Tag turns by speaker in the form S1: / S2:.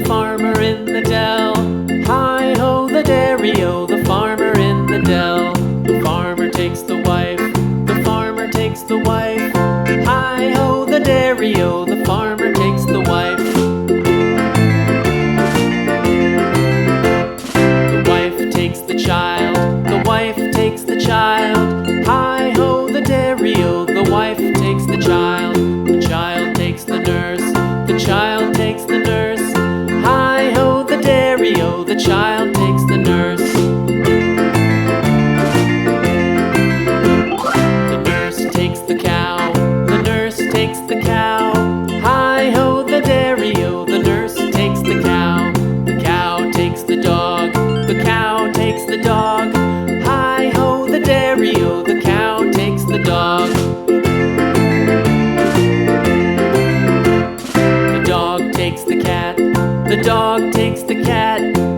S1: farmer in the dell. Hi-ho, the dairy-o, the farmer in the dell. The farmer takes the wife, the farmer takes the wife. Hi-ho, the dairy-o, the farmer takes the wife. The wife takes the child, the wife takes the child. Hi-ho, the dairy-o, the wife takes the child. The child takes the nurse, the child takes the nurse. Hi-ho, the dairy-o, the child takes the nurse. The nurse takes the cow, the nurse takes the cow. Hi-ho, the dairy-o, the nurse takes the cow. The cow takes the dog, the cow takes the dog. Hi-ho, the dairy-o, the cow takes the dog. The dog takes the cat, the dog takes the cat.